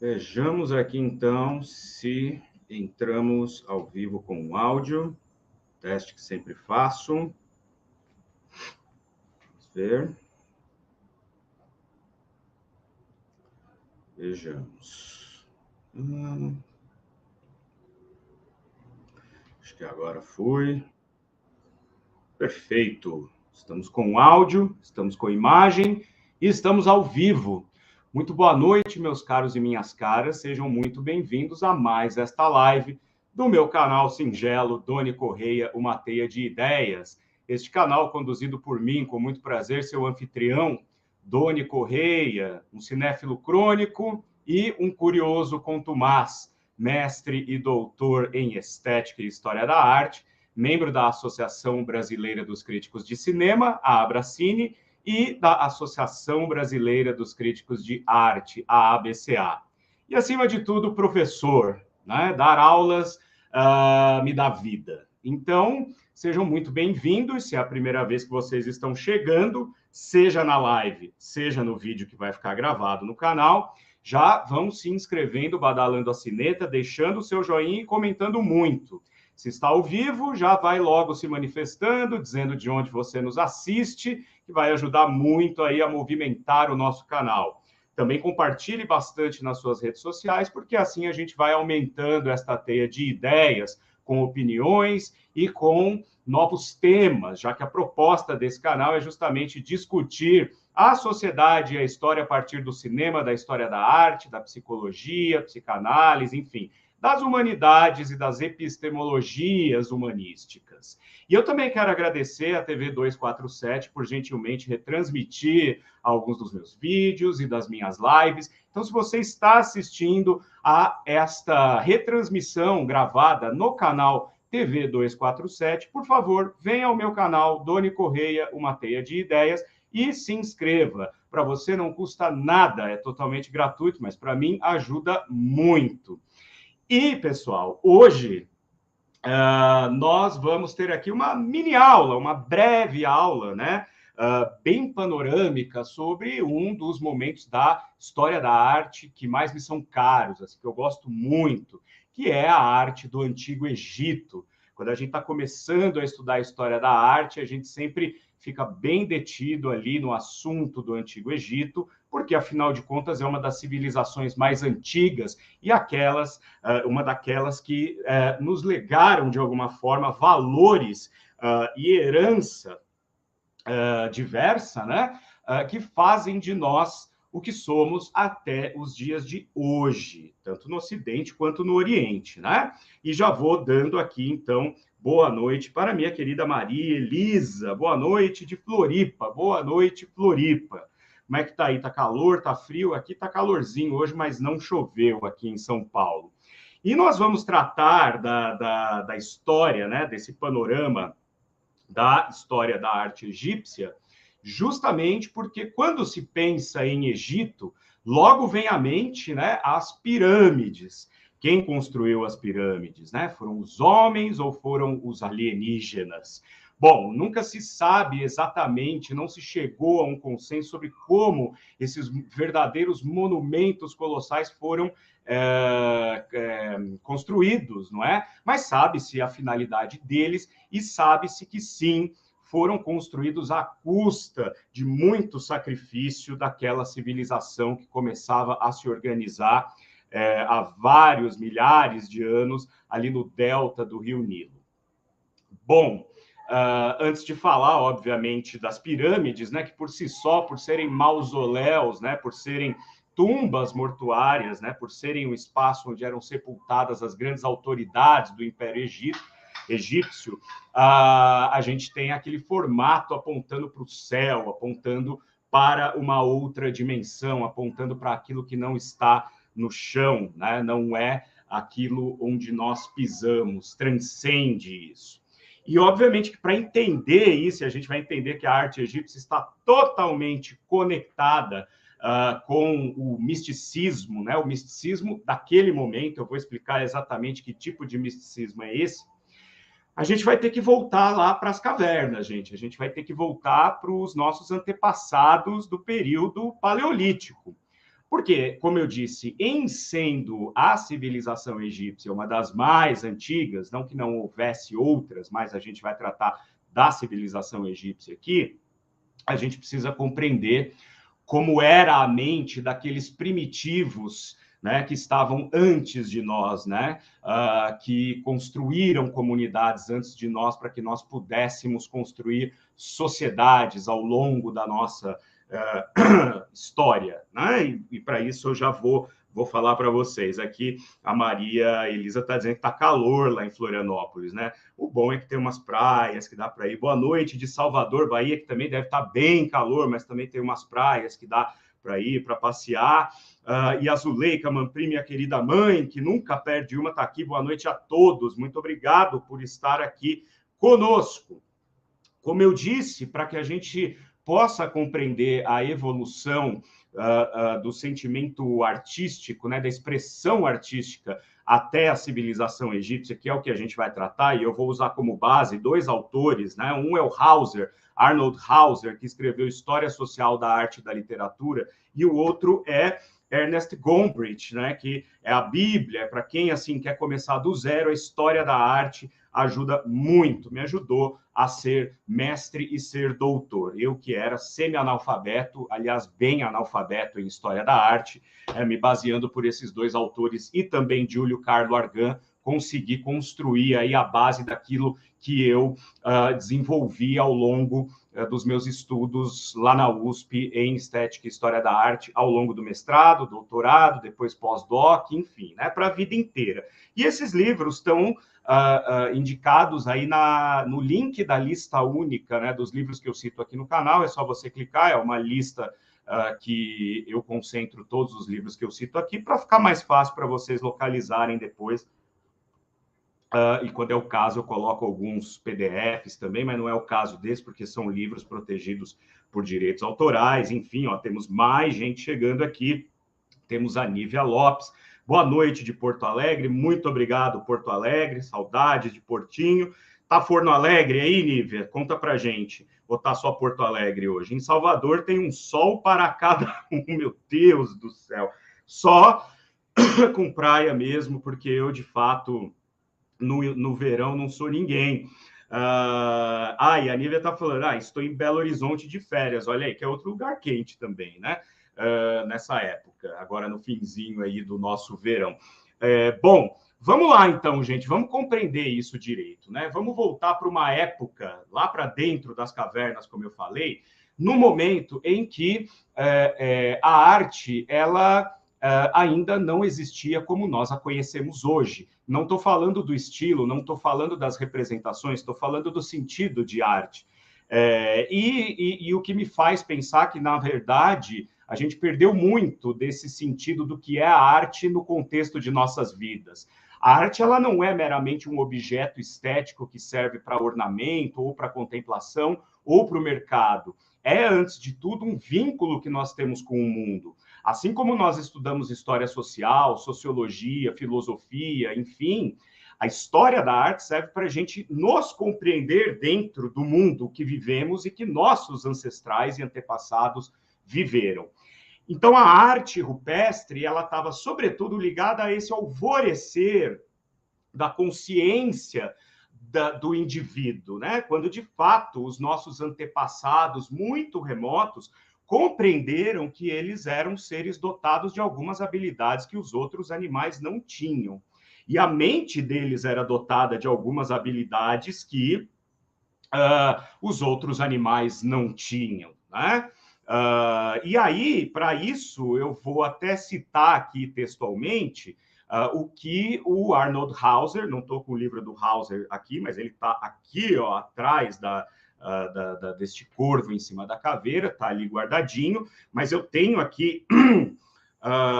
Vejamos aqui, então, se entramos ao vivo com o áudio. Teste que sempre faço. Vamos ver. Vejamos. Acho que agora foi. Perfeito. Estamos com áudio, estamos com imagem e estamos ao vivo. Muito boa noite, meus caros e minhas caras. Sejam muito bem-vindos a mais esta live do meu canal singelo Doni Correia, uma teia de ideias. Este canal conduzido por mim, com muito prazer, seu anfitrião, Doni Correia, um cinéfilo crônico e um curioso contumaz, mestre e doutor em estética e história da arte, membro da Associação Brasileira dos Críticos de Cinema, a Abracine, e da Associação Brasileira dos Críticos de Arte, a ABCA. E, acima de tudo, professor, né? Dar aulas me dá vida. Então, sejam muito bem-vindos. Se é a primeira vez que vocês estão chegando, seja na live, seja no vídeo que vai ficar gravado no canal, já vão se inscrevendo, badalando a sineta, deixando o seu joinha e comentando muito. Se está ao vivo, já vai logo se manifestando, dizendo de onde você nos assiste, que vai ajudar muito aí a movimentar o nosso canal. Também compartilhe bastante nas suas redes sociais, porque assim a gente vai aumentando esta teia de ideias, com opiniões e com novos temas, já que a proposta desse canal é justamente discutir a sociedade e a história a partir do cinema, da história da arte, da psicologia, psicanálise, enfim, das humanidades e das epistemologias humanísticas. E eu também quero agradecer à TV 247 por gentilmente retransmitir alguns dos meus vídeos e das minhas lives. Então, se você está assistindo a esta retransmissão gravada no canal TV 247, por favor, venha ao meu canal Doni Correia, uma teia de ideias, e se inscreva. Para você não custa nada, é totalmente gratuito, mas para mim ajuda muito. E, pessoal, hoje nós vamos ter aqui uma mini aula, uma breve aula, né? Bem panorâmica sobre um dos momentos da história da arte que mais me são caros, assim, que eu gosto muito, que é a arte do Antigo Egito. Quando a gente está começando a estudar a história da arte, a gente sempre fica bem detido ali no assunto do Antigo Egito, porque, afinal de contas, é uma das civilizações mais antigas e uma daquelas que nos legaram, de alguma forma, valores e herança diversa, né? Que fazem de nós o que somos até os dias de hoje, tanto no Ocidente quanto no Oriente, né? E já vou dando aqui, então, boa noite para minha querida Maria Elisa. Boa noite de Floripa. Boa noite, Floripa. Como é que tá aí? Tá calor? Tá frio? Aqui tá calorzinho hoje, mas não choveu aqui em São Paulo. E nós vamos tratar da história, né? Desse panorama da história da arte egípcia, justamente porque quando se pensa em Egito, logo vem à mente, né, as pirâmides. Quem construiu as pirâmides, né? Foram os homens ou foram os alienígenas? Bom, nunca se sabe exatamente, não se chegou a um consenso sobre como esses verdadeiros monumentos colossais foram construídos, não é? Mas sabe-se a finalidade deles e sabe-se que sim, foram construídos à custa de muito sacrifício daquela civilização que começava a se organizar há vários milhares de anos ali no delta do Rio Nilo. Bom, antes de falar, obviamente, das pirâmides, né, que por si só, por serem mausoléus, né, por serem tumbas mortuárias, né, por serem um espaço onde eram sepultadas as grandes autoridades do Império Egípcio, a gente tem aquele formato apontando para o céu, apontando para uma outra dimensão, apontando para aquilo que não está no chão, né, não é aquilo onde nós pisamos, transcende isso. E, obviamente, que para entender isso, a gente vai entender que a arte egípcia está totalmente conectada com o misticismo, né? O misticismo daquele momento. Eu vou explicar exatamente que tipo de misticismo é esse. A gente vai ter que voltar lá para as cavernas, gente. A gente vai ter que voltar para os nossos antepassados do período paleolítico. Porque, como eu disse, em sendo a civilização egípcia uma das mais antigas, não que não houvesse outras, mas a gente vai tratar da civilização egípcia aqui, a gente precisa compreender como era a mente daqueles primitivos, né, que estavam antes de nós, né, que construíram comunidades antes de nós para que nós pudéssemos construir sociedades ao longo da nossa história, né? E para isso eu já vou falar para vocês. Aqui a Maria Elisa está dizendo que está calor lá em Florianópolis, né? O bom é que tem umas praias que dá para ir. Boa noite de Salvador, Bahia, que também deve estar bem calor, mas também tem umas praias que dá para ir, para passear. E a Zuleika Manprim, minha querida mãe, que nunca perde uma, está aqui. Boa noite a todos. Muito obrigado por estar aqui conosco. Como eu disse, para que a gente possa compreender a evolução do sentimento artístico, né, da expressão artística até a civilização egípcia, que é o que a gente vai tratar, e eu vou usar como base dois autores, né? Um é o Hauser, Arnold Hauser, que escreveu História Social da Arte e da Literatura, e o outro é Ernest Gombrich, né, que é a Bíblia, para quem assim quer começar do zero, a história da arte ajuda muito, me ajudou a ser mestre e ser doutor. Eu que era semi-analfabeto, aliás, bem analfabeto em História da Arte, me baseando por esses dois autores e também Júlio Carlo Argan, consegui construir aí a base daquilo que eu desenvolvi ao longo dos meus estudos lá na USP em Estética e História da Arte, ao longo do mestrado, doutorado, depois pós-doc, enfim, né, para a vida inteira. E esses livros estão indicados aí no link da lista única, né, dos livros que eu cito aqui no canal, é só você clicar, é uma lista que eu concentro todos os livros que eu cito aqui, para ficar mais fácil para vocês localizarem depois. E quando é o caso, eu coloco alguns PDFs também, mas não é o caso desse, porque são livros protegidos por direitos autorais. Enfim, ó, temos mais gente chegando aqui. Temos a Nívia Lopes. Boa noite de Porto Alegre. Muito obrigado, Porto Alegre. Saudades de Portinho. Tá Forno Alegre aí, Nívia? Conta pra gente. Ou tá só Porto Alegre hoje? Em Salvador tem um sol para cada um. Meu Deus do céu. Só com praia mesmo, porque eu, de fato... No verão não sou ninguém. E a Nívia está falando, estou em Belo Horizonte de férias, olha aí, que é outro lugar quente também, né? Nessa época, agora no finzinho aí do nosso verão. Bom, vamos lá então, gente, vamos compreender isso direito, né? Vamos voltar para uma época, lá para dentro das cavernas, como eu falei, no momento em que a arte, ela... ainda não existia como nós a conhecemos hoje. Não estou falando do estilo, não estou falando das representações, estou falando do sentido de arte. E o que me faz pensar que, na verdade, a gente perdeu muito desse sentido do que é a arte no contexto de nossas vidas. A arte, ela não é meramente um objeto estético que serve para ornamento, ou para contemplação, ou para o mercado. É, antes de tudo, um vínculo que nós temos com o mundo. Assim como nós estudamos história social, sociologia, filosofia, enfim, a história da arte serve para a gente nos compreender dentro do mundo que vivemos e que nossos ancestrais e antepassados viveram. Então, a arte rupestre, ela estava, sobretudo, ligada a esse alvorecer da consciência do indivíduo, né? Quando, de fato, os nossos antepassados, muito remotos, compreenderam que eles eram seres dotados de algumas habilidades que os outros animais não tinham. E a mente deles era dotada de algumas habilidades que os outros animais não tinham, né? E aí, para isso, eu vou até citar aqui textualmente o que o Arnold Hauser, não estou com o livro do Hauser aqui, mas ele está aqui, ó, atrás deste corvo em cima da caveira, está ali guardadinho, mas eu tenho aqui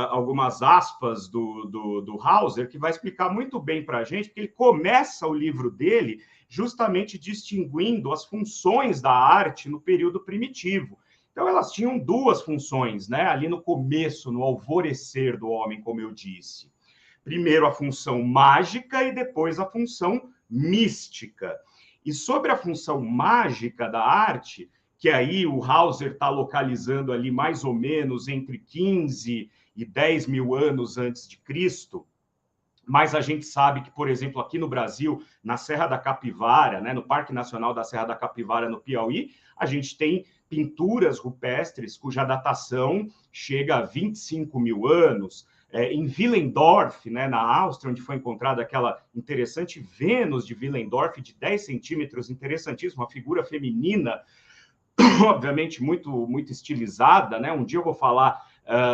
algumas aspas do Hauser, que vai explicar muito bem para a gente, porque ele começa o livro dele justamente distinguindo as funções da arte no período primitivo. Então, elas tinham duas funções, né? Ali no começo, no alvorecer do homem, como eu disse. Primeiro, a função mágica e depois a função mística. E sobre a função mágica da arte, que aí o Hauser está localizando ali mais ou menos entre 15 e 10 mil anos antes de Cristo, mas a gente sabe que, por exemplo, aqui no Brasil, na Serra da Capivara, né, no Parque Nacional da Serra da Capivara, no Piauí, a gente tem pinturas rupestres cuja datação chega a 25 mil anos. Em Willendorf, né, na Áustria, onde foi encontrada aquela interessante Vênus de Willendorf, de 10 centímetros, interessantíssima, uma figura feminina, obviamente muito estilizada, né? Um dia eu vou falar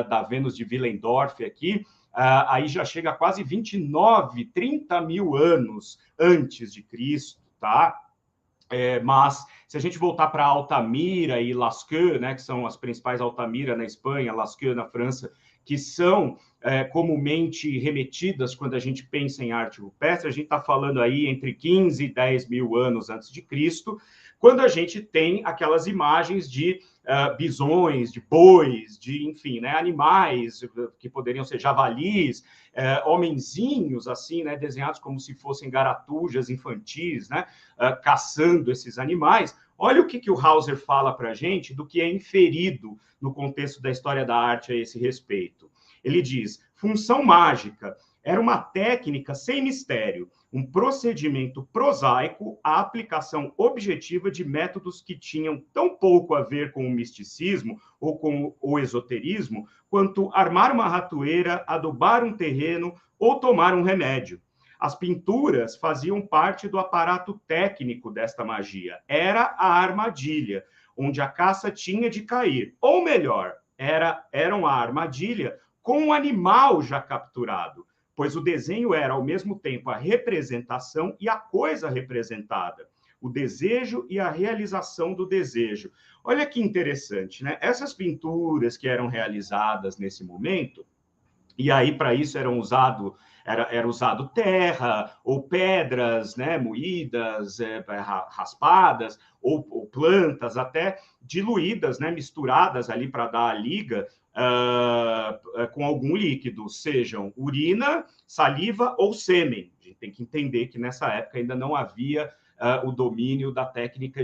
da Vênus de Willendorf aqui, aí já chega a quase 29, 30 mil anos antes de Cristo, tá? Mas se a gente voltar para Altamira e Lascaux, né, que são as principais, Altamira na Espanha, Lascaux na França, que são comumente remetidas quando a gente pensa em arte rupestre, a gente está falando aí entre 15 e 10 mil anos antes de Cristo, quando a gente tem aquelas imagens de bisões, de bois, de, enfim, né, animais que poderiam ser javalis, homenzinhos, assim, né, desenhados como se fossem garatujas infantis, né, caçando esses animais. Olha o que o Hauser fala para a gente do que é inferido no contexto da história da arte a esse respeito. Ele diz: função mágica era uma técnica sem mistério, um procedimento prosaico, a aplicação objetiva de métodos que tinham tão pouco a ver com o misticismo ou com o esoterismo, quanto armar uma ratoeira, adubar um terreno ou tomar um remédio. As pinturas faziam parte do aparato técnico desta magia. Era a armadilha, onde a caça tinha de cair. Ou melhor, era uma armadilha com um animal já capturado, pois o desenho era, ao mesmo tempo, a representação e a coisa representada, o desejo e a realização do desejo. Olha que interessante, né? Essas pinturas que eram realizadas nesse momento, e aí para isso era usado terra ou pedras, né, moídas, raspadas, ou plantas até diluídas, né, misturadas ali para dar a liga com algum líquido, sejam urina, saliva ou sêmen. A gente tem que entender que nessa época ainda não havia o domínio da técnica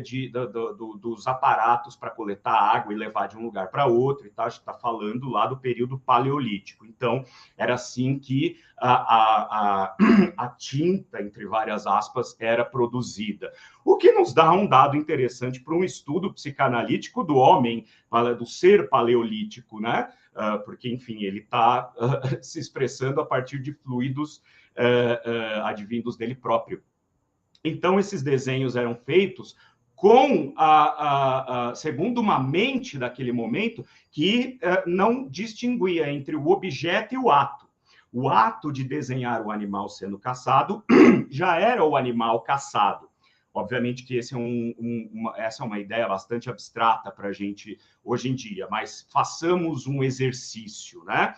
dos aparatos para coletar água e levar de um lugar para outro, e tal. A gente está falando lá do período paleolítico. Então, era assim que a tinta, entre várias aspas, era produzida. O que nos dá um dado interessante para um estudo psicanalítico do homem, do ser paleolítico, né? Porque, enfim, ele está se expressando a partir de fluidos advindos dele próprio. Então, esses desenhos eram feitos com segundo uma mente daquele momento que não distinguia entre o objeto e o ato. O ato de desenhar o animal sendo caçado já era o animal caçado. Obviamente que essa é uma ideia bastante abstrata para a gente hoje em dia, mas façamos um exercício, né,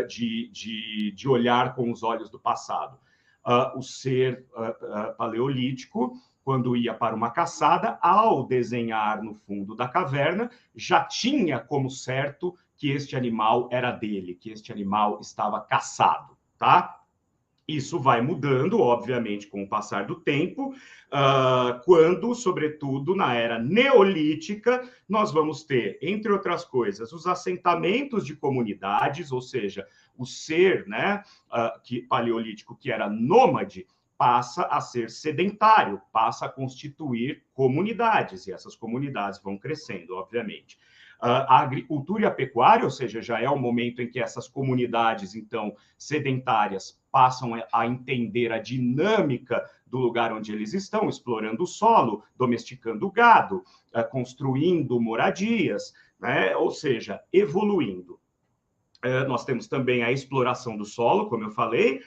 de olhar com os olhos do passado. O ser paleolítico, quando ia para uma caçada, ao desenhar no fundo da caverna, já tinha como certo que este animal era dele, que este animal estava caçado, tá? Isso vai mudando, obviamente, com o passar do tempo, quando, sobretudo, na era neolítica, nós vamos ter, entre outras coisas, os assentamentos de comunidades, ou seja, o ser, né, paleolítico que era nômade, passa a ser sedentário, passa a constituir comunidades, e essas comunidades vão crescendo, obviamente. A agricultura e a pecuária, ou seja, já é o momento em que essas comunidades, então, sedentárias, passam a entender a dinâmica do lugar onde eles estão, explorando o solo, domesticando o gado, construindo moradias, né? Ou seja, evoluindo. Nós temos também a exploração do solo, como eu falei,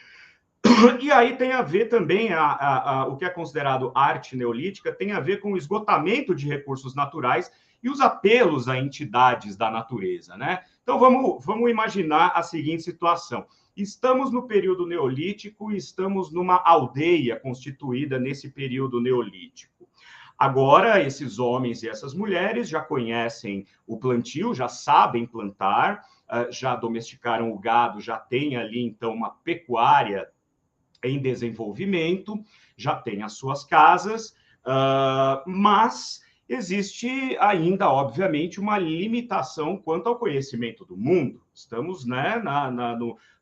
e aí tem a ver também, o que é considerado arte neolítica, tem a ver com o esgotamento de recursos naturais e os apelos a entidades da natureza, né? Então, vamos imaginar a seguinte situação. Estamos no período neolítico e estamos numa aldeia constituída nesse período neolítico. Agora, esses homens e essas mulheres já conhecem o plantio, já sabem plantar, já domesticaram o gado, já tem ali, então, uma pecuária em desenvolvimento, já tem as suas casas, mas existe ainda, obviamente, uma limitação quanto ao conhecimento do mundo. Estamos, né,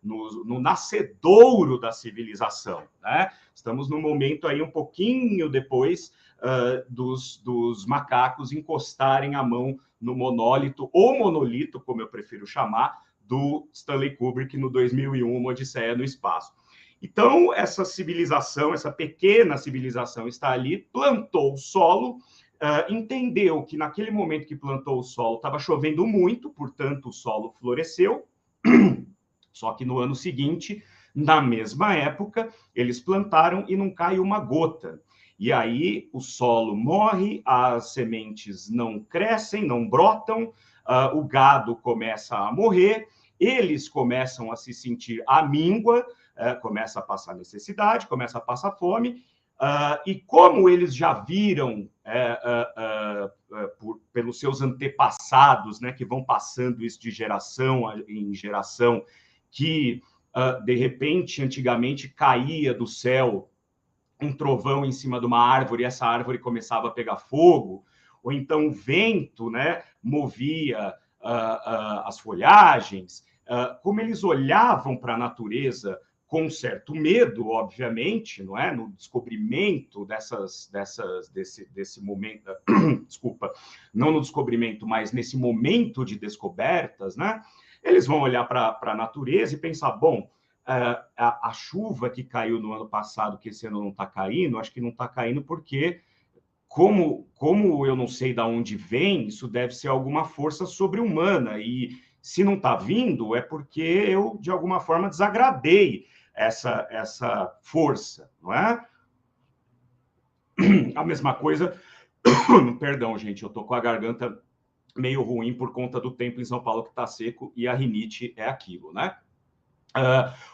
no nascedouro da civilização, né? Estamos no momento aí um pouquinho depois dos macacos encostarem a mão no monólito, ou monolito, como eu prefiro chamar, do Stanley Kubrick no 2001, Uma Odisseia no Espaço. Então, essa civilização, essa pequena civilização está ali, plantou o solo, entendeu que naquele momento que plantou o solo estava chovendo muito, portanto o solo floresceu, só que no ano seguinte, na mesma época, eles plantaram e não cai uma gota. E aí o solo morre, as sementes não crescem, não brotam, o gado começa a morrer, eles começam a se sentir à míngua, começa a passar necessidade, começa a passar fome, e como eles já viram pelos seus antepassados, né, que vão passando isso de geração em geração, que de repente, antigamente, caía do céu um trovão em cima de uma árvore e essa árvore começava a pegar fogo, ou então o vento, né, movia as folhagens, como eles olhavam para a natureza com certo medo, obviamente, não é? No descobrimento desse momento, desculpa, não no descobrimento, mas nesse momento de descobertas, né? Eles vão olhar para a natureza e pensar, bom, a chuva que caiu no ano passado, que esse ano não está caindo, acho que não está caindo porque, como eu não sei de onde vem, isso deve ser alguma força sobre-humana, e se não está vindo, é porque eu, de alguma forma, desagradei essa força, não é? A mesma coisa, perdão, gente, eu tô com a garganta meio ruim por conta do tempo em São Paulo que está seco, e a rinite é aquilo, né?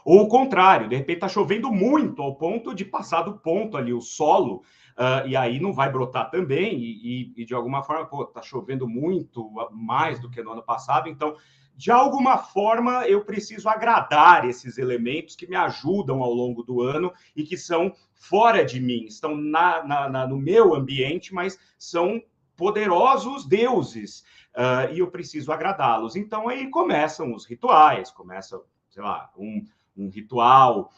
Ou o contrário, de repente está chovendo muito ao ponto de passar do ponto ali o solo, e aí não vai brotar também, e de alguma forma, está chovendo muito, mais do que no ano passado, então, de alguma forma, eu preciso agradar esses elementos que me ajudam ao longo do ano e que são fora de mim, estão no meu ambiente, mas são poderosos deuses, e eu preciso agradá-los. Então, aí começam os rituais, começa, sei lá, um ritual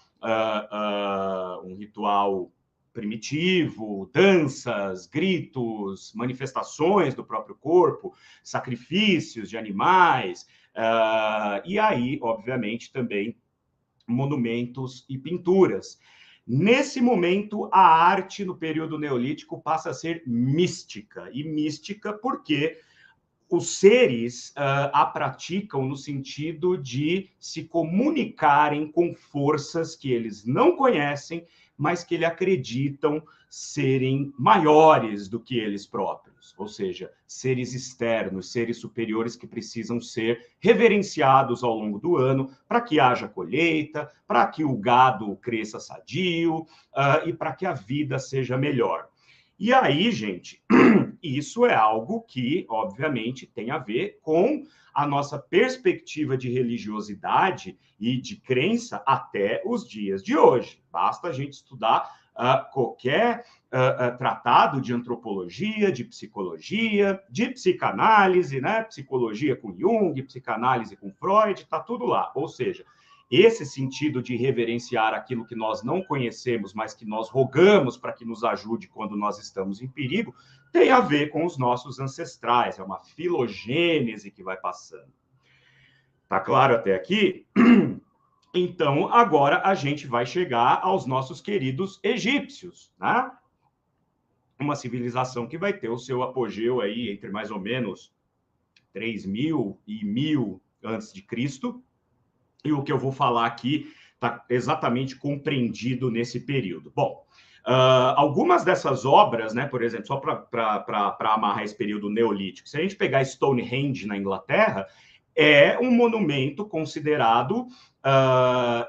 primitivo, danças, gritos, manifestações do próprio corpo, sacrifícios de animais, e aí, obviamente, também monumentos e pinturas. Nesse momento, a arte no período neolítico passa a ser mística, e mística porque os seres a praticam no sentido de se comunicarem com forças que eles não conhecem, mas que eles acreditam serem maiores do que eles próprios, ou seja, seres externos, seres superiores que precisam ser reverenciados ao longo do ano para que haja colheita, para que o gado cresça sadio e para que a vida seja melhor. E aí, gente, isso é algo que, obviamente, tem a ver com a nossa perspectiva de religiosidade e de crença até os dias de hoje. Basta a gente estudar qualquer tratado de antropologia, de psicologia, de psicanálise, né? Psicologia com Jung, psicanálise com Freud, está tudo lá. Ou seja, esse sentido de reverenciar aquilo que nós não conhecemos, mas que nós rogamos para que nos ajude quando nós estamos em perigo, tem a ver com os nossos ancestrais, é uma filogênese que vai passando. Tá claro até aqui? Então, agora a gente vai chegar aos nossos queridos egípcios, né? Uma civilização que vai ter o seu apogeu aí entre mais ou menos 3.000 e 1.000 antes de Cristo, e o que eu vou falar aqui está exatamente compreendido nesse período. Bom, algumas dessas obras, né, por exemplo, só para amarrar esse período neolítico, se a gente pegar Stonehenge na Inglaterra, é um monumento considerado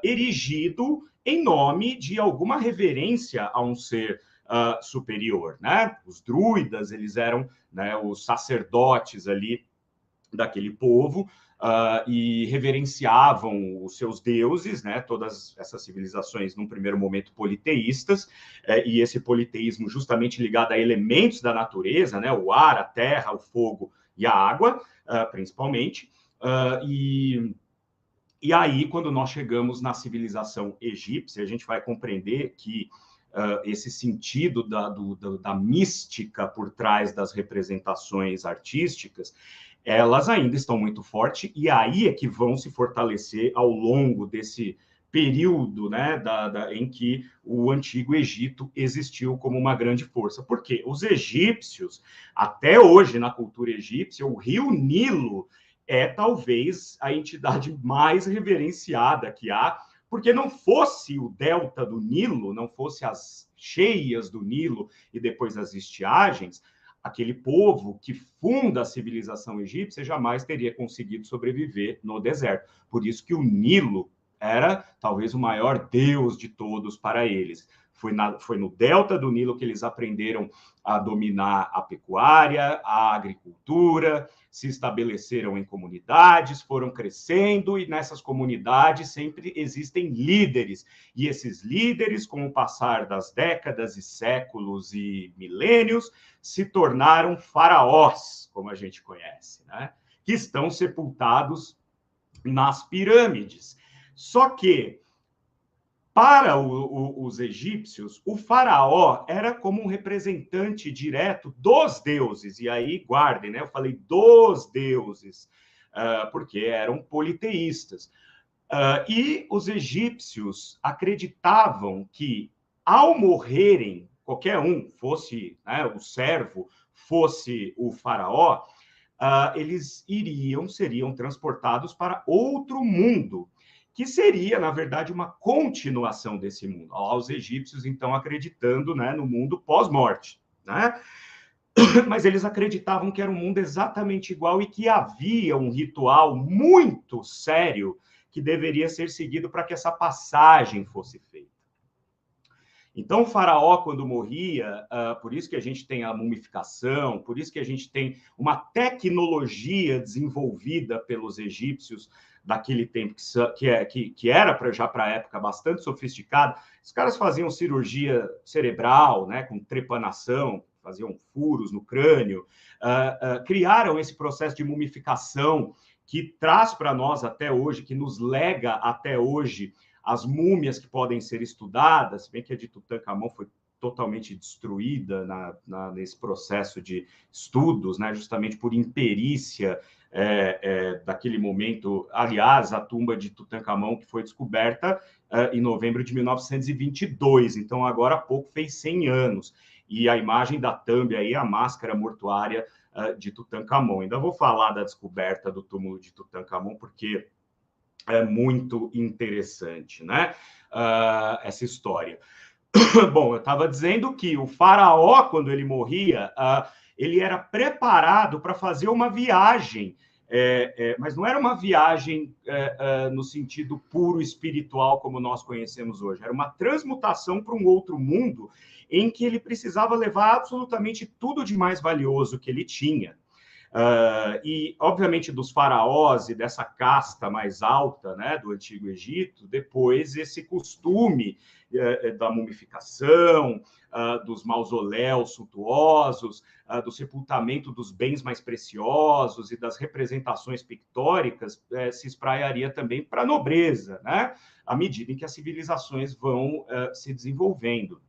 erigido em nome de alguma reverência a um ser superior, né? Os druidas, eles eram, né, os sacerdotes ali daquele povo, e reverenciavam os seus deuses, né? Todas essas civilizações, num primeiro momento, politeístas, e esse politeísmo justamente ligado a elementos da natureza, né? O ar, a terra, o fogo e a água, principalmente. E aí, quando nós chegamos na civilização egípcia, a gente vai compreender que esse sentido da mística por trás das representações artísticas, elas ainda estão muito fortes, e aí é que vão se fortalecer ao longo desse período, né, em que o Antigo Egito existiu como uma grande força. Porque os egípcios, até hoje na cultura egípcia, o rio Nilo é talvez a entidade mais reverenciada que há, porque não fosse o delta do Nilo, não fosse as cheias do Nilo e depois as estiagens, aquele povo que funda a civilização egípcia jamais teria conseguido sobreviver no deserto. Por isso que o Nilo era talvez o maior deus de todos para eles. Foi no delta do Nilo que eles aprenderam a dominar a pecuária, a agricultura, se estabeleceram em comunidades, foram crescendo, e nessas comunidades sempre existem líderes. E esses líderes, com o passar das décadas e séculos e milênios, se tornaram faraós, como a gente conhece, né? Que estão sepultados nas pirâmides. Só que, para os egípcios, o faraó era como um representante direto dos deuses. E aí, guardem, né? Eu falei dos deuses, porque eram politeístas. E os egípcios acreditavam que, ao morrerem, qualquer um, fosse, né, o servo, fosse o faraó, eles seriam transportados para outro mundo, que seria, na verdade, uma continuação desse mundo. Os egípcios, então, acreditando, né, no mundo pós-morte, né? Mas eles acreditavam que era um mundo exatamente igual e que havia um ritual muito sério que deveria ser seguido para que essa passagem fosse feita. Então, o faraó, quando morria, por isso que a gente tem a mumificação, por isso que a gente tem uma tecnologia desenvolvida pelos egípcios daquele tempo, que era já para a época bastante sofisticada. Os caras faziam cirurgia cerebral, né, com trepanação, faziam furos no crânio, criaram esse processo de mumificação que traz para nós até hoje, que nos lega até hoje as múmias que podem ser estudadas, se bem que a de Tutankhamon foi totalmente destruída nesse processo de estudos, né, justamente por imperícia daquele momento. Aliás, a tumba de Tutankhamon, que foi descoberta em novembro de 1922, então agora há pouco fez 100 anos, e a imagem da thumb aí, a máscara mortuária de Tutankhamon. Ainda vou falar da descoberta do túmulo de Tutankhamon, porque é muito interessante, né? Essa história. Bom, eu estava dizendo que o faraó, quando ele morria, ele era preparado para fazer uma viagem, mas não era uma viagem no sentido puro espiritual como nós conhecemos hoje. Era uma transmutação para um outro mundo em que ele precisava levar absolutamente tudo de mais valioso que ele tinha. E, obviamente, dos faraós e dessa casta mais alta, né, do Antigo Egito, depois esse costume da mumificação, dos mausoléus suntuosos, do sepultamento dos bens mais preciosos e das representações pictóricas se espraiaria também para a nobreza, né, à medida em que as civilizações vão se desenvolvendo.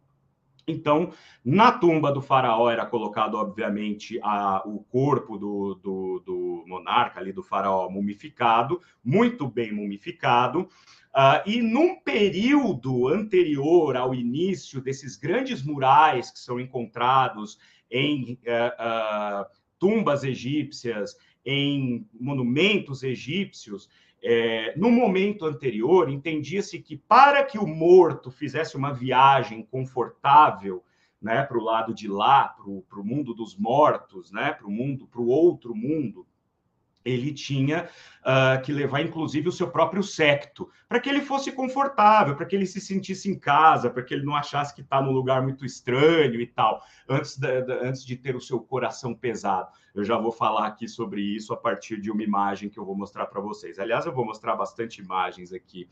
Então, na tumba do faraó era colocado, obviamente, o corpo do monarca, ali, do faraó, mumificado, muito bem mumificado, e num período anterior ao início desses grandes murais que são encontrados em tumbas egípcias, em monumentos egípcios, no momento anterior, entendia-se que para que o morto fizesse uma viagem confortável, né, para o lado de lá, para o mundo dos mortos, né, para o outro mundo, ele tinha que levar, inclusive, o seu próprio séquito, para que ele fosse confortável, para que ele se sentisse em casa, para que ele não achasse que está num lugar muito estranho e tal, antes de ter o seu coração pesado. Eu já vou falar aqui sobre isso a partir de uma imagem que eu vou mostrar para vocês. Aliás, eu vou mostrar bastante imagens aqui.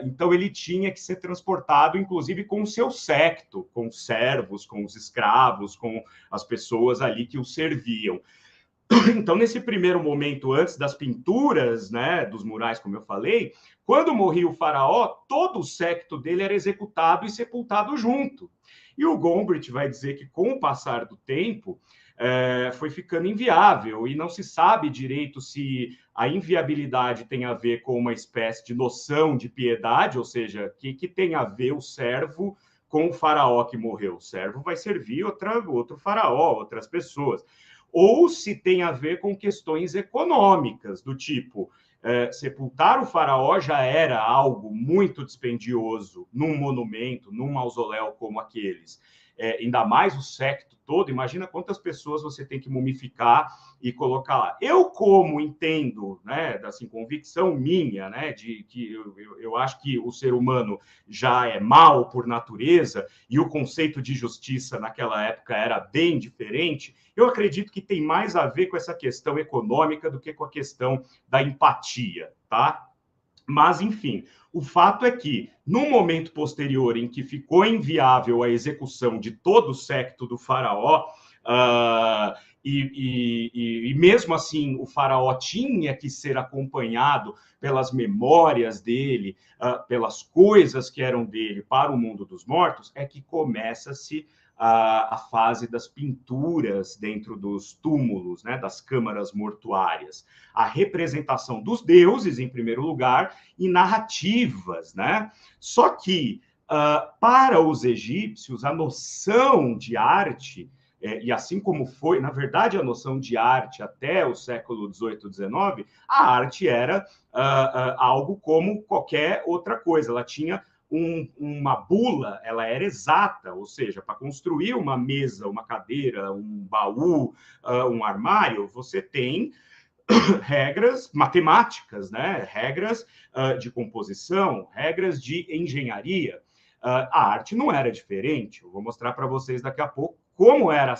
Então, ele tinha que ser transportado, inclusive, com o seu séquito, com os servos, com os escravos, com as pessoas ali que o serviam. Então, nesse primeiro momento, antes das pinturas, né, dos murais, como eu falei, quando morria o faraó, todo o séquito dele era executado e sepultado junto. E o Gombrich vai dizer que, com o passar do tempo, foi ficando inviável, e não se sabe direito se a inviabilidade tem a ver com uma espécie de noção de piedade, ou seja, que tem a ver o servo com o faraó que morreu. O servo vai servir outro faraó, outras pessoas. Ou se tem a ver com questões econômicas, do tipo, sepultar o faraó já era algo muito dispendioso num monumento, num mausoléu como aqueles. Ainda mais o séquito todo, imagina quantas pessoas você tem que mumificar e colocar lá. Eu, como entendo, né, assim, convicção minha, né, de que eu acho que o ser humano já é mau por natureza, e o conceito de justiça naquela época era bem diferente, eu acredito que tem mais a ver com essa questão econômica do que com a questão da empatia, tá? Mas, enfim, o fato é que, no momento posterior em que ficou inviável a execução de todo o séquito do faraó, e mesmo assim o faraó tinha que ser acompanhado pelas memórias dele, pelas coisas que eram dele para o mundo dos mortos, é que começa-se a fase das pinturas dentro dos túmulos, né, das câmaras mortuárias. A representação dos deuses, em primeiro lugar, e narrativas, né? Só que, para os egípcios, a noção de arte, e assim como foi, na verdade, a noção de arte até o século XVIII, XIX, a arte era algo como qualquer outra coisa. Ela tinha uma bula, ela era exata, ou seja, para construir uma mesa, uma cadeira, um baú, um armário, você tem regras matemáticas, né? Regras de composição, regras de engenharia. A arte não era diferente. Eu vou mostrar para vocês daqui a pouco como eram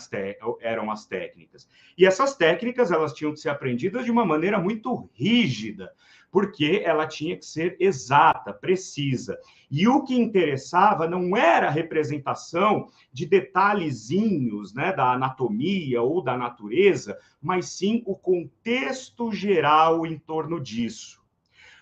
as técnicas. E essas técnicas, elas tinham que ser aprendidas de uma maneira muito rígida, porque ela tinha que ser exata, precisa. E o que interessava não era a representação de detalhezinhos, né, da anatomia ou da natureza, mas sim o contexto geral em torno disso.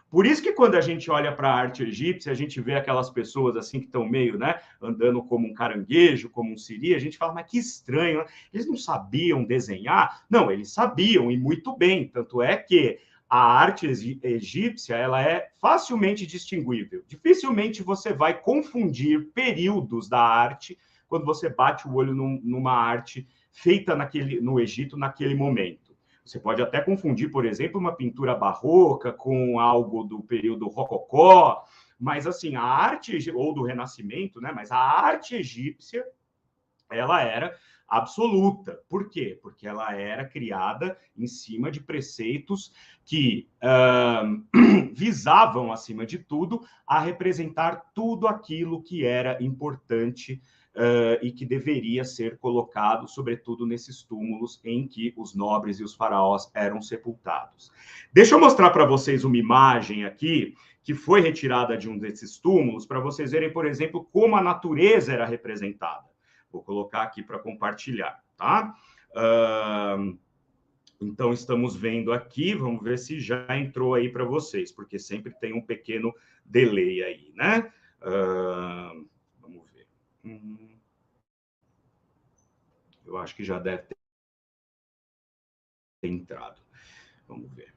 Por isso que quando a gente olha para a arte egípcia, a gente vê aquelas pessoas assim que estão meio, né, andando como um caranguejo, como um siri, a gente fala, mas que estranho, né? Eles não sabiam desenhar? Não, eles sabiam, e muito bem, tanto é que a arte egípcia, ela é facilmente distinguível. Dificilmente você vai confundir períodos da arte quando você bate o olho numa arte feita no Egito naquele momento. Você pode até confundir, por exemplo, uma pintura barroca com algo do período rococó, mas assim, a arte, ou do Renascimento, né? Mas a arte egípcia, ela era absoluta. Por quê? Porque ela era criada em cima de preceitos que visavam, acima de tudo, a representar tudo aquilo que era importante e que deveria ser colocado, sobretudo nesses túmulos em que os nobres e os faraós eram sepultados. Deixa eu mostrar para vocês uma imagem aqui que foi retirada de um desses túmulos, para vocês verem, por exemplo, como a natureza era representada. Vou colocar aqui para compartilhar, tá? Então, estamos vendo aqui, vamos ver se já entrou aí para vocês, porque sempre tem um pequeno delay aí, né? Vamos ver. Eu acho que já deve ter entrado. Vamos ver.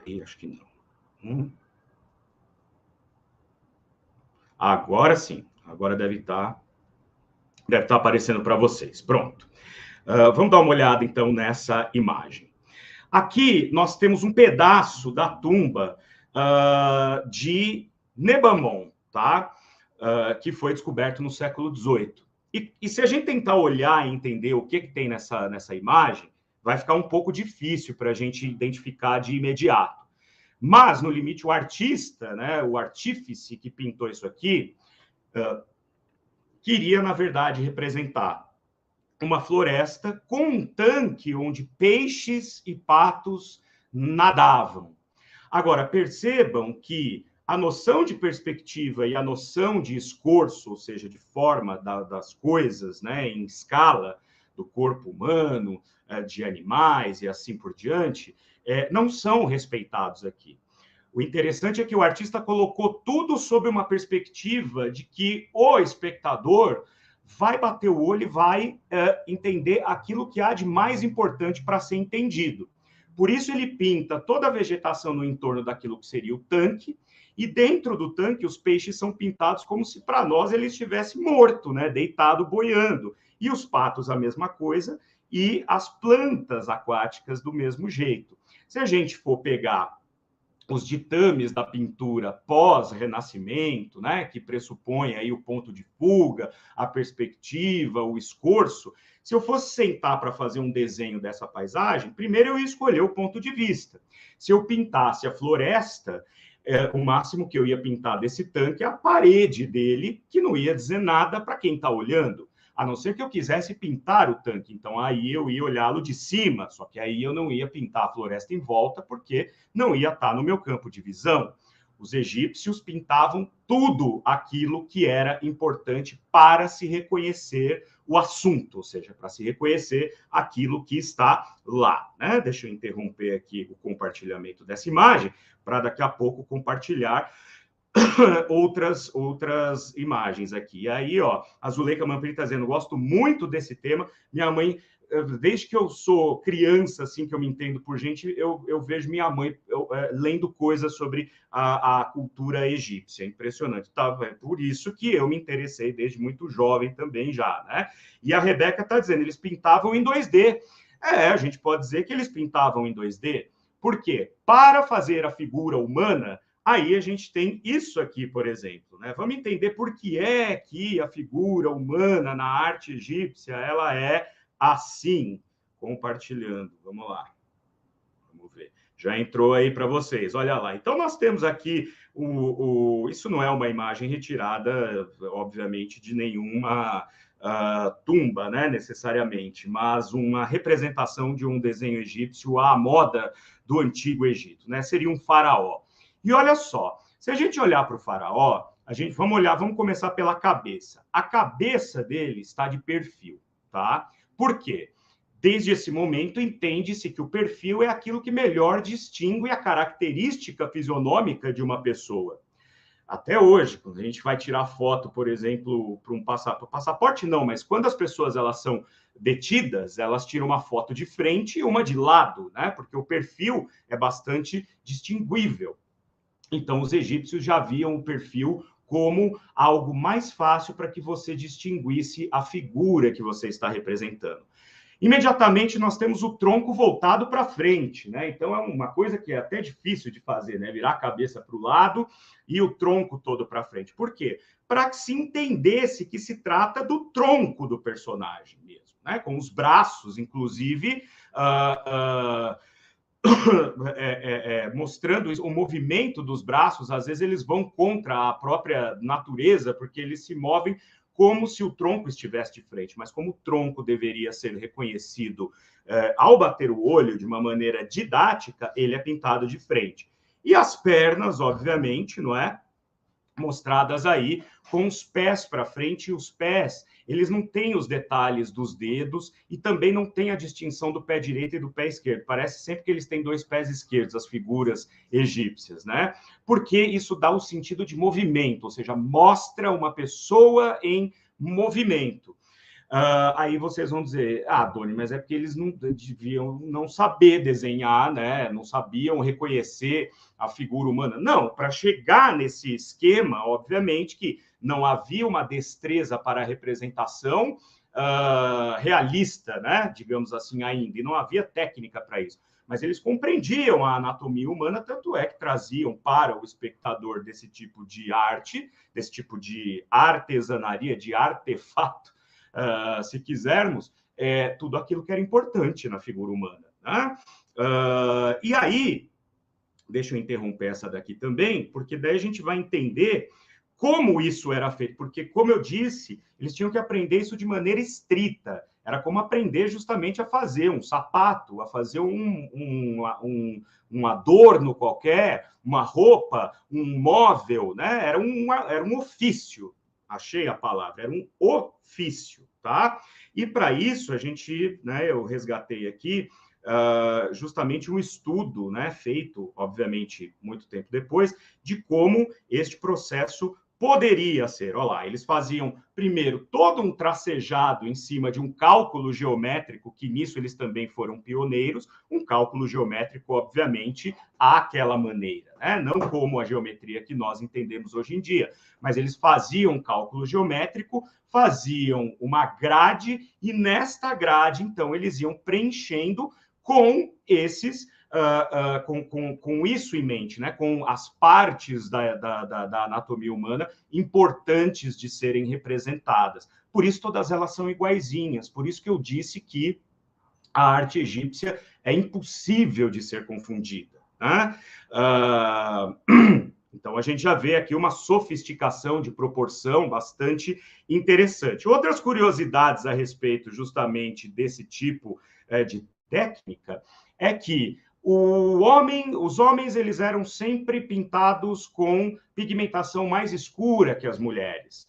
Aí, acho que não. Agora sim. Agora deve estar aparecendo para vocês. Pronto. Vamos dar uma olhada, então, nessa imagem. Aqui nós temos um pedaço da tumba de Nebamon, tá? Que foi descoberto no século XVIII. E se a gente tentar olhar e entender o que tem nessa imagem, vai ficar um pouco difícil para a gente identificar de imediato. Mas, no limite, o artista, né, o artífice que pintou isso aqui, queria, na verdade, representar uma floresta com um tanque onde peixes e patos nadavam. Agora, percebam que a noção de perspectiva e a noção de escorço, ou seja, de forma das coisas, né, em escala do corpo humano, de animais e assim por diante, não são respeitados aqui. O interessante é que o artista colocou tudo sob uma perspectiva de que o espectador vai bater o olho e vai entender aquilo que há de mais importante para ser entendido. Por isso ele pinta toda a vegetação no entorno daquilo que seria o tanque, e dentro do tanque os peixes são pintados como se para nós ele estivesse morto, né, deitado, boiando. E os patos a mesma coisa, e as plantas aquáticas do mesmo jeito. Se a gente for pegar os ditames da pintura pós-renascimento, né, que pressupõe aí o ponto de fuga, a perspectiva, o escorço, se eu fosse sentar para fazer um desenho dessa paisagem, primeiro eu ia escolher o ponto de vista. Se eu pintasse a floresta, o máximo que eu ia pintar desse tanque é a parede dele, que não ia dizer nada para quem está olhando, a não ser que eu quisesse pintar o tanque. Então, aí eu ia olhá-lo de cima, só que aí eu não ia pintar a floresta em volta, porque não ia estar no meu campo de visão. Os egípcios pintavam tudo aquilo que era importante para se reconhecer o assunto, ou seja, para se reconhecer aquilo que está lá, né? Deixa eu interromper aqui o compartilhamento dessa imagem, para daqui a pouco compartilhar outras imagens aqui. E aí, ó, a Zuleika Manfredi está dizendo, gosto muito desse tema. Minha mãe, desde que eu sou criança, assim, que eu me entendo por gente, eu vejo minha mãe lendo coisas sobre a cultura egípcia. Impressionante. Tá? É por isso que eu me interessei desde muito jovem também já, né? E a Rebeca está dizendo, eles pintavam em 2D. A gente pode dizer que eles pintavam em 2D. Por quê? Para fazer a figura humana, aí a gente tem isso aqui, por exemplo, né? Vamos entender por que é que a figura humana na arte egípcia ela é assim. Compartilhando, vamos lá. Vamos ver. Já entrou aí para vocês, olha lá. Então, nós temos aqui, isso não é uma imagem retirada, obviamente, de nenhuma tumba, né, necessariamente, mas uma representação de um desenho egípcio à moda do Antigo Egito, né? Seria um faraó. E olha só, se a gente olhar para o faraó, vamos começar pela cabeça. A cabeça dele está de perfil, tá? Por quê? Desde esse momento, entende-se que o perfil é aquilo que melhor distingue a característica fisionômica de uma pessoa. Até hoje, quando a gente vai tirar foto, por exemplo, para um passaporte não, mas quando as pessoas elas são detidas, elas tiram uma foto de frente e uma de lado, né? Porque o perfil é bastante distinguível. Então, os egípcios já viam o perfil como algo mais fácil para que você distinguisse a figura que você está representando. Imediatamente, nós temos o tronco voltado para frente, né? Então, é uma coisa que é até difícil de fazer, né? Virar a cabeça para o lado e o tronco todo para frente. Por quê? Para que se entendesse que se trata do tronco do personagem mesmo, né? Com os braços, inclusive, mostrando o movimento dos braços, às vezes eles vão contra a própria natureza, porque eles se movem como se o tronco estivesse de frente, mas como o tronco deveria ser reconhecido ao bater o olho de uma maneira didática, ele é pintado de frente. E as pernas, obviamente, não é? Mostradas aí com os pés para frente, e os pés, eles não têm os detalhes dos dedos e também não tem a distinção do pé direito e do pé esquerdo. Parece sempre que eles têm dois pés esquerdos, as figuras egípcias, né? Porque isso dá o sentido de movimento, ou seja, mostra uma pessoa em movimento. Aí vocês vão dizer, Doni, mas é porque eles não deviam não saber desenhar, né? Não sabiam reconhecer a figura humana. Não, para chegar nesse esquema, obviamente que não havia uma destreza para a representação realista, né? Digamos assim, ainda, e não havia técnica para isso. Mas eles compreendiam a anatomia humana, tanto é que traziam para o espectador desse tipo de arte, desse tipo de artesanaria, de artefato, se quisermos, tudo aquilo que era importante na figura humana, né? E aí, deixa eu interromper essa daqui também, porque daí a gente vai entender como isso era feito, porque, como eu disse, eles tinham que aprender isso de maneira estrita. Era como aprender justamente a fazer um sapato, a fazer um adorno qualquer, uma roupa, um móvel, né? Era um ofício, achei a palavra, era um ofício, tá? E para isso, a gente, né, eu resgatei aqui, justamente um estudo, né, feito, obviamente, muito tempo depois, de como este processo poderia ser. Olha lá, eles faziam, primeiro, todo um tracejado em cima de um cálculo geométrico, que nisso eles também foram pioneiros, um cálculo geométrico, obviamente, àquela maneira, né? Não como a geometria que nós entendemos hoje em dia, mas eles faziam um cálculo geométrico, faziam uma grade, e nesta grade, então, eles iam preenchendo com esses, com isso em mente, né? Com as partes da anatomia humana importantes de serem representadas. Por isso todas elas são iguaizinhas, por isso que eu disse que a arte egípcia é impossível de ser confundida, né? Então, a gente já vê aqui uma sofisticação de proporção bastante interessante. Outras curiosidades a respeito justamente desse tipo de técnica é que os homens eles eram sempre pintados com pigmentação mais escura que as mulheres.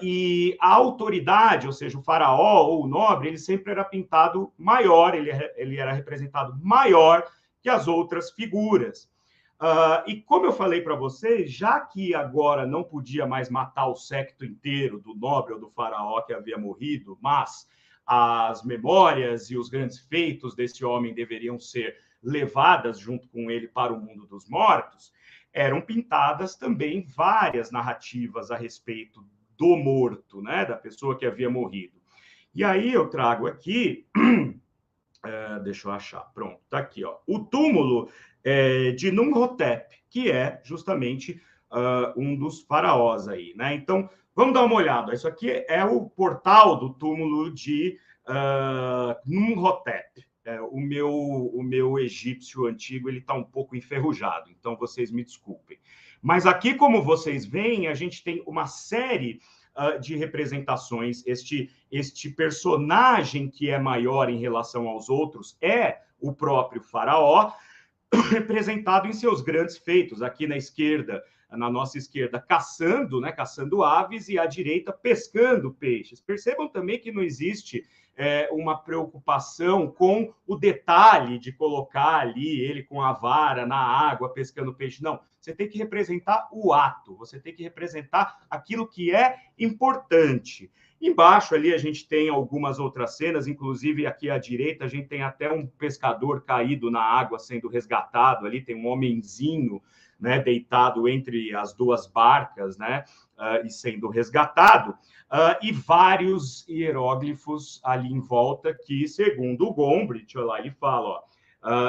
E a autoridade, ou seja, o faraó ou o nobre, ele sempre era pintado maior, ele era representado maior que as outras figuras. E como eu falei para vocês, já que agora não podia mais matar o séquito inteiro do nobre ou do faraó que havia morrido, mas as memórias e os grandes feitos desse homem deveriam ser levadas junto com ele para o mundo dos mortos, eram pintadas também várias narrativas a respeito do morto, né, da pessoa que havia morrido. E aí eu trago aqui, deixa eu achar, pronto, tá aqui, ó, o túmulo de Numhotep, que é justamente um dos faraós aí, né? Então, vamos dar uma olhada. Isso aqui é o portal do túmulo de Numhotep. O meu egípcio antigo ele está um pouco enferrujado, então vocês me desculpem. Mas aqui, como vocês veem, a gente tem uma série de representações. Este personagem que é maior em relação aos outros é o próprio faraó, representado em seus grandes feitos. Aqui na esquerda, na nossa esquerda, caçando, né, caçando aves, e à direita, pescando peixes. Percebam também que não existe uma preocupação com o detalhe de colocar ali ele com a vara na água, pescando peixe. Não, você tem que representar o ato, você tem que representar aquilo que é importante. Embaixo ali a gente tem algumas outras cenas, inclusive aqui à direita a gente tem até um pescador caído na água sendo resgatado, ali tem um homenzinho, né, deitado entre as duas barcas, né, e sendo resgatado, e vários hieróglifos ali em volta que, segundo o Gombrich, olha lá, ele fala, ó,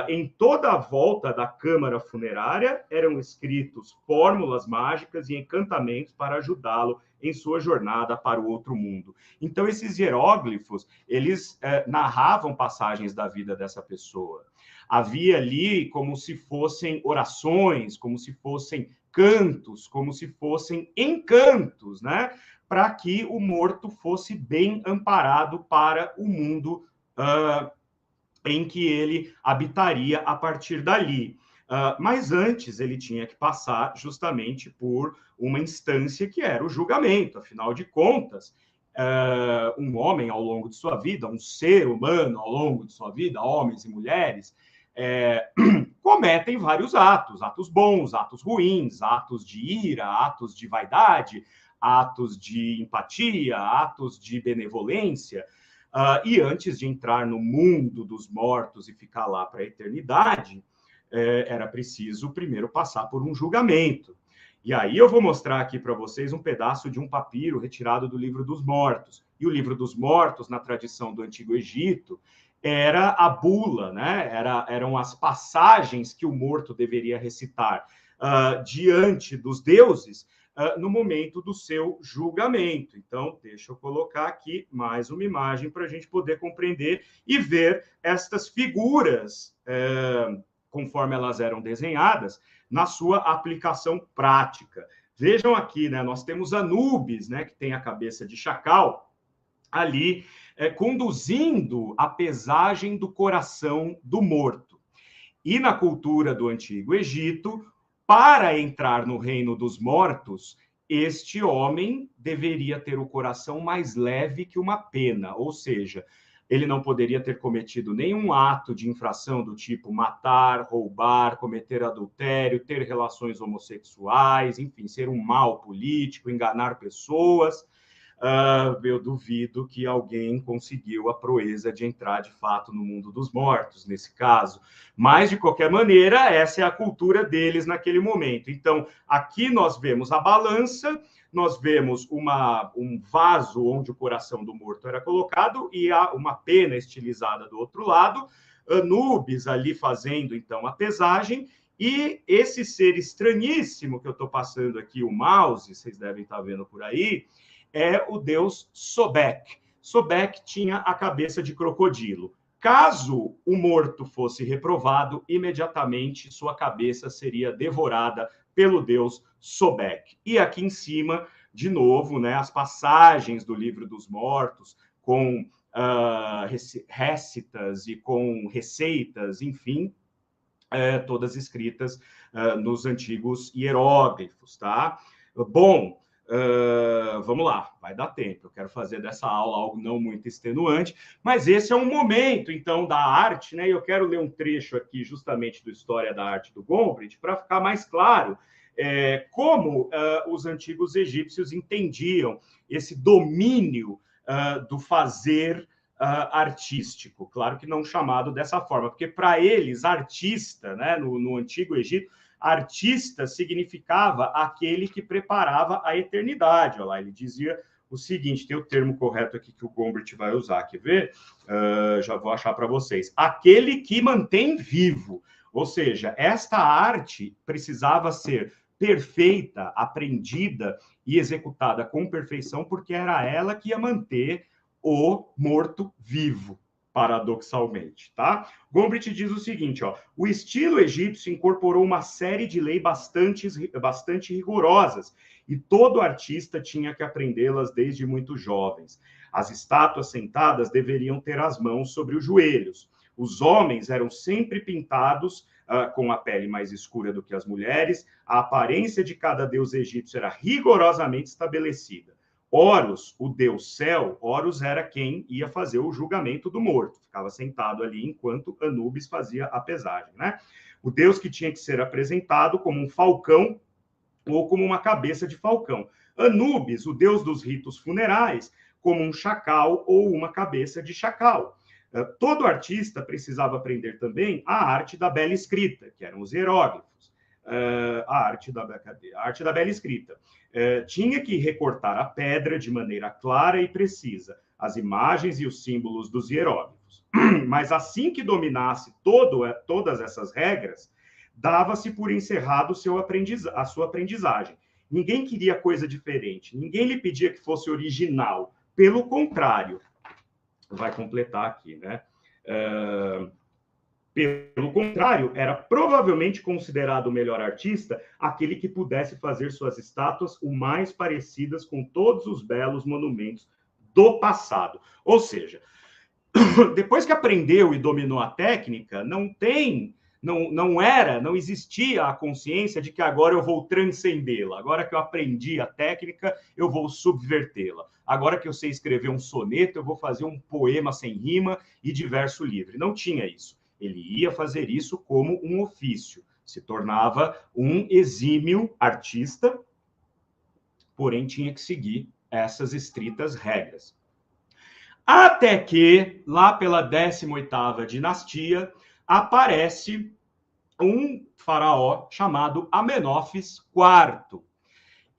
em toda a volta da câmara funerária eram escritos fórmulas mágicas e encantamentos para ajudá-lo em sua jornada para o outro mundo. Então, esses hieróglifos, eles narravam passagens da vida dessa pessoa. Havia ali como se fossem orações, como se fossem cantos, como se fossem encantos, né? Para que o morto fosse bem amparado para o mundo em que ele habitaria a partir dali. Mas antes ele tinha que passar justamente por uma instância que era o julgamento. Afinal de contas, um homem ao longo de sua vida, um ser humano ao longo de sua vida, homens e mulheres, cometem vários atos bons, atos ruins, atos de ira, atos de vaidade, atos de empatia, atos de benevolência. E antes de entrar no mundo dos mortos e ficar lá para a eternidade, era preciso primeiro passar por um julgamento. E aí eu vou mostrar aqui para vocês um pedaço de um papiro retirado do Livro dos Mortos. E o Livro dos Mortos, na tradição do Antigo Egito, era a bula, né? Eram as passagens que o morto deveria recitar diante dos deuses, no momento do seu julgamento. Então, deixa eu colocar aqui mais uma imagem para a gente poder compreender e ver estas figuras, conforme elas eram desenhadas, na sua aplicação prática. Vejam aqui, né, nós temos Anubis, né, que tem a cabeça de chacal, ali conduzindo a pesagem do coração do morto. E na cultura do Antigo Egito, para entrar no reino dos mortos, este homem deveria ter o coração mais leve que uma pena, ou seja, ele não poderia ter cometido nenhum ato de infração do tipo matar, roubar, cometer adultério, ter relações homossexuais, enfim, ser um mau político, enganar pessoas. Eu duvido que alguém conseguiu a proeza de entrar de fato no mundo dos mortos, nesse caso. Mas, de qualquer maneira, essa é a cultura deles naquele momento. Então, aqui nós vemos a balança, nós vemos um vaso onde o coração do morto era colocado e há uma pena estilizada do outro lado, Anubis ali fazendo, então, a pesagem, e esse ser estranhíssimo que eu estou passando aqui, o mouse, vocês devem estar vendo por aí, é o deus Sobek. Sobek tinha a cabeça de crocodilo. Caso o morto fosse reprovado, imediatamente sua cabeça seria devorada pelo deus Sobek. E aqui em cima, de novo, né, as passagens do Livro dos Mortos, com récitas e com receitas, enfim, todas escritas nos antigos hieróglifos, tá? Bom, vamos lá, vai dar tempo. Eu quero fazer dessa aula algo não muito extenuante, mas esse é um momento, então, da arte, né? Eu quero ler um trecho aqui, justamente, do História da Arte do Gombrich, para ficar mais claro como os antigos egípcios entendiam esse domínio do fazer artístico. Claro que não chamado dessa forma, porque para eles, artista, né, no Antigo Egito, artista significava aquele que preparava a eternidade. Olha lá, ele dizia o seguinte, tem o termo correto aqui que o Gombrich vai usar, quer ver? Já vou achar para vocês. Aquele que mantém vivo. Ou seja, esta arte precisava ser perfeita, aprendida e executada com perfeição, porque era ela que ia manter o morto vivo, paradoxalmente, tá? Gombrich diz o seguinte, ó, o estilo egípcio incorporou uma série de leis bastante rigorosas e todo artista tinha que aprendê-las desde muito jovens. As estátuas sentadas deveriam ter as mãos sobre os joelhos. Os homens eram sempre pintados com a pele mais escura do que as mulheres. A aparência de cada deus egípcio era rigorosamente estabelecida. Horus, o deus céu, Horus era quem ia fazer o julgamento do morto, ficava sentado ali enquanto Anubis fazia a pesagem, né? O deus que tinha que ser apresentado como um falcão ou como uma cabeça de falcão. Anubis, o deus dos ritos funerais, como um chacal ou uma cabeça de chacal. Todo artista precisava aprender também a arte da bela escrita, que eram os hieróglifos. A arte da bela escrita. Tinha que recortar a pedra de maneira clara e precisa, as imagens e os símbolos dos hieróglifos. Mas assim que dominasse todas essas regras, dava-se por encerrado a sua aprendizagem. Ninguém queria coisa diferente, ninguém lhe pedia que fosse original. Pelo contrário, vai completar aqui, né? Pelo contrário, era provavelmente considerado o melhor artista aquele que pudesse fazer suas estátuas o mais parecidas com todos os belos monumentos do passado. Ou seja, depois que aprendeu e dominou a técnica, não existia a consciência de que agora eu vou transcendê-la. Agora que eu aprendi a técnica, eu vou subvertê-la. Agora que eu sei escrever um soneto, eu vou fazer um poema sem rima e de verso livre. Não tinha isso. Ele ia fazer isso como um ofício. Se tornava um exímio artista, porém tinha que seguir essas estritas regras. Até que, lá pela 18ª dinastia, aparece um faraó chamado Amenófis IV.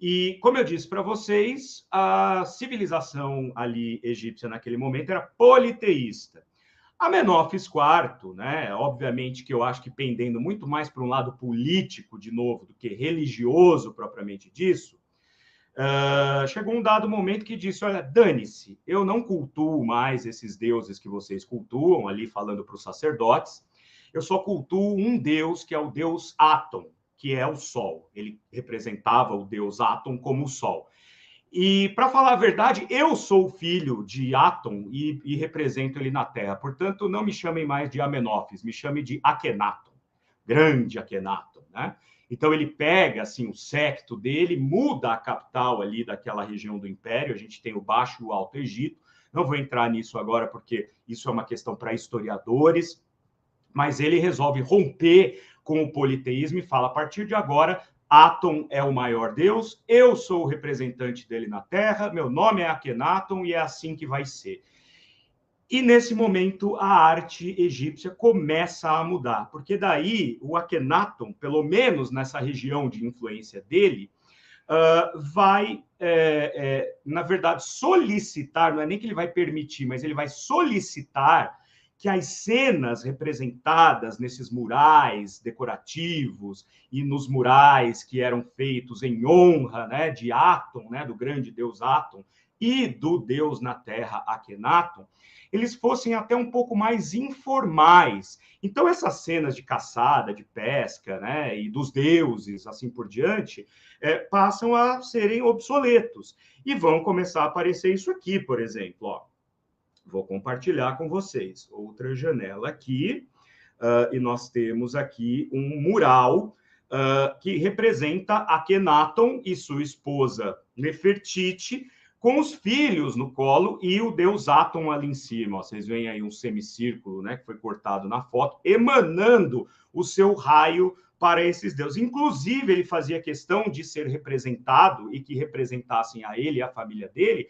E, como eu disse para vocês, a civilização ali egípcia naquele momento era politeísta. Amenófis IV, né, obviamente que eu acho que pendendo muito mais para um lado político, de novo, do que religioso propriamente disso, chegou um dado momento que disse, olha, dane-se, eu não cultuo mais esses deuses que vocês cultuam, ali falando para os sacerdotes, eu só cultuo um deus, que é o deus Atom, que é o Sol. Ele representava o deus Atom como o Sol. E, para falar a verdade, eu sou filho de Atom e represento ele na Terra. Portanto, não me chamem mais de Amenófis, me chame de Akhenaton, grande Akhenaton, né? Então, ele pega, assim, o séquito dele, muda a capital ali daquela região do Império, a gente tem o Baixo e o Alto Egito. Não vou entrar nisso agora, porque isso é uma questão para historiadores, mas ele resolve romper com o politeísmo e fala, a partir de agora, Atom é o maior deus, eu sou o representante dele na Terra, meu nome é Akhenaton e é assim que vai ser. E nesse momento a arte egípcia começa a mudar, porque daí o Akhenaton, pelo menos nessa região de influência dele, vai, na verdade, solicitar, não é nem que ele vai permitir, mas ele vai solicitar que as cenas representadas nesses murais decorativos e nos murais que eram feitos em honra, né, de Atom, né, do grande deus Atom, e do deus na terra Akhenaton, eles fossem até um pouco mais informais. Então, essas cenas de caçada, de pesca, né, e dos deuses, assim por diante, passam a serem obsoletos. E vão começar a aparecer isso aqui, por exemplo. Ó. Vou compartilhar com vocês. Outra janela aqui, e nós temos aqui um mural que representa Akhenaton e sua esposa Nefertiti, com os filhos no colo e o deus Atom ali em cima. Ó, vocês veem aí um semicírculo, né, que foi cortado na foto, emanando o seu raio para esses deuses. Inclusive, ele fazia questão de ser representado e que representassem a ele e a família dele,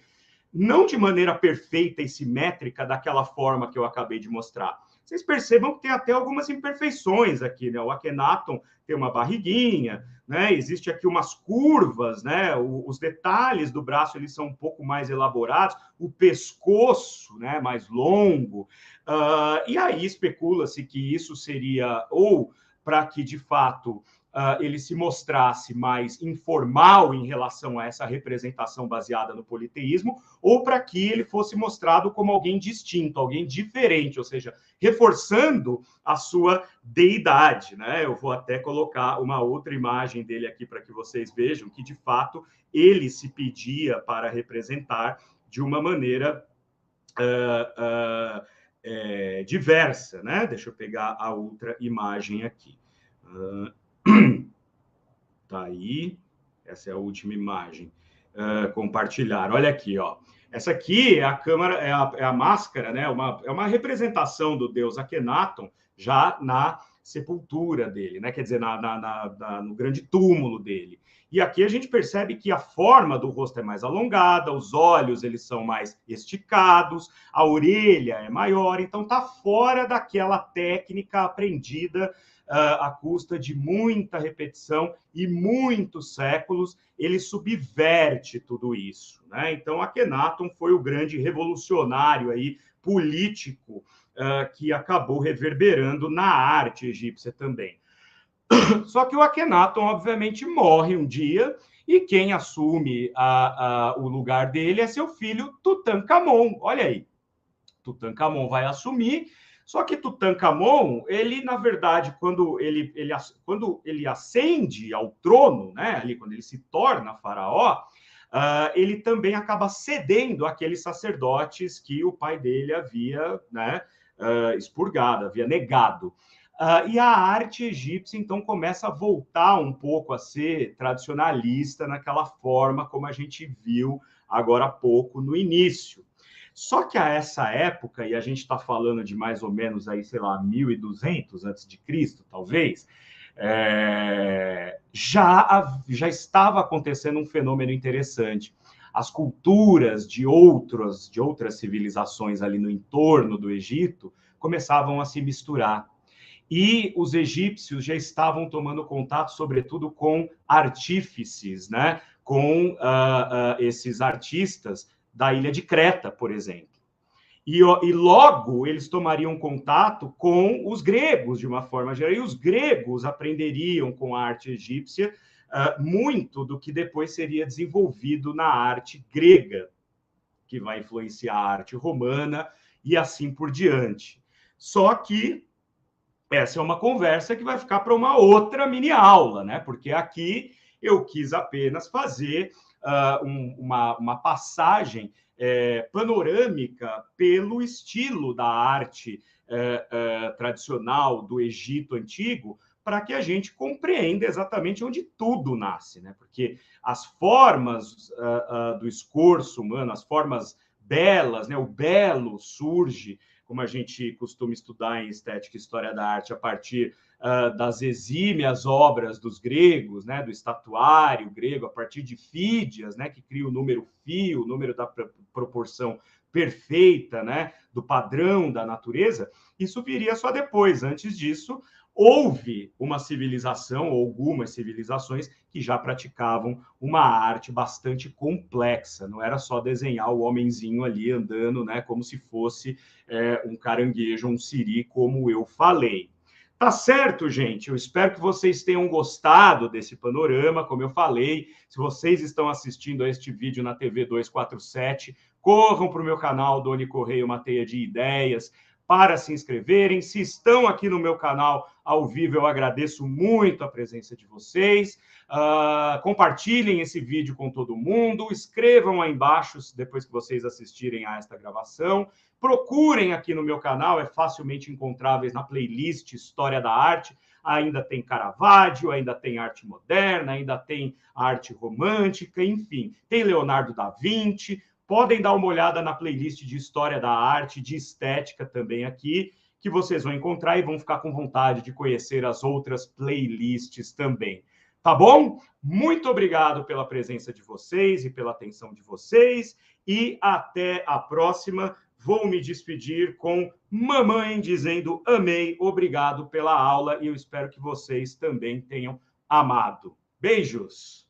não de maneira perfeita e simétrica, daquela forma que eu acabei de mostrar. Vocês percebam que tem até algumas imperfeições aqui, né? O Akhenaton tem uma barriguinha, né? Existe aqui umas curvas, né? Os detalhes do braço eles são um pouco mais elaborados, o pescoço, né? Mais longo. E aí especula-se que isso seria ou para que de fato ele se mostrasse mais informal em relação a essa representação baseada no politeísmo, ou para que ele fosse mostrado como alguém distinto, alguém diferente, ou seja, reforçando a sua deidade, né? Eu vou até colocar uma outra imagem dele aqui para que vocês vejam que, de fato, ele se pedia para representar de uma maneira diversa, né? Deixa eu pegar a outra imagem aqui. Tá aí, essa é a última imagem. Compartilhar, olha aqui, ó. Essa aqui é a câmara, é a máscara, né? É uma representação do deus Akhenaton já na sepultura dele, né? Quer dizer, no grande túmulo dele. E aqui a gente percebe que a forma do rosto é mais alongada, os olhos eles são mais esticados, a orelha é maior, então tá fora daquela técnica aprendida à custa de muita repetição e muitos séculos, ele subverte tudo isso, né? Então, Akhenaton foi o grande revolucionário aí, político, que acabou reverberando na arte egípcia também. Só que o Akhenaton, obviamente, morre um dia, e quem assume o lugar dele é seu filho Tutankhamon. Olha aí, Tutankhamon vai assumir. Só que Tutankhamon, ele, na verdade, quando ele ascende ao trono, né, ali, quando ele se torna faraó, ele também acaba cedendo àqueles sacerdotes que o pai dele havia, né, expurgado, havia negado. E a arte egípcia, então, começa a voltar um pouco a ser tradicionalista naquela forma como a gente viu agora há pouco no início. Só que a essa época, e a gente está falando de mais ou menos aí, sei lá, 1200 antes de Cristo, talvez, já estava acontecendo um fenômeno interessante. As culturas de outras civilizações ali no entorno do Egito começavam a se misturar. E os egípcios já estavam tomando contato, sobretudo, com artífices, né? Com esses artistas da ilha de Creta, por exemplo. E logo eles tomariam contato com os gregos, de uma forma geral, e os gregos aprenderiam com a arte egípcia muito do que depois seria desenvolvido na arte grega, que vai influenciar a arte romana e assim por diante. Só que essa é uma conversa que vai ficar para uma outra mini aula, né? Porque aqui eu quis apenas fazer uma passagem panorâmica pelo estilo da arte tradicional do Egito Antigo, para que a gente compreenda exatamente onde tudo nasce, né? Porque as formas do escorço humano, as formas belas, né? O belo surge, como a gente costuma estudar em estética e história da arte, a partir das exímias obras dos gregos, né? Do estatuário grego, a partir de Fídias, né? Que cria o número φ, o número da proporção perfeita, né? Do padrão da natureza. Isso viria só depois. Antes disso, houve uma civilização, ou algumas civilizações, que já praticavam uma arte bastante complexa. Não era só desenhar o homenzinho ali andando, né, como se fosse um caranguejo, um siri, como eu falei. Tá certo, gente? Eu espero que vocês tenham gostado desse panorama. Como eu falei, se vocês estão assistindo a este vídeo na TV 247, corram para o meu canal, Doni Correia, uma teia de ideias, para se inscreverem. Se estão aqui no meu canal ao vivo, eu agradeço muito a presença de vocês. Compartilhem esse vídeo com todo mundo. Escrevam aí embaixo, depois que vocês assistirem a esta gravação. Procurem aqui no meu canal, é facilmente encontráveis na playlist História da Arte. Ainda tem Caravaggio, ainda tem arte moderna, ainda tem arte romântica, enfim. Tem Leonardo da Vinci. Podem dar uma olhada na playlist de História da Arte, de Estética também aqui, que vocês vão encontrar e vão ficar com vontade de conhecer as outras playlists também. Tá bom? Muito obrigado pela presença de vocês e pela atenção de vocês. E até a próxima. Vou me despedir com mamãe dizendo amei, obrigado pela aula e eu espero que vocês também tenham amado. Beijos!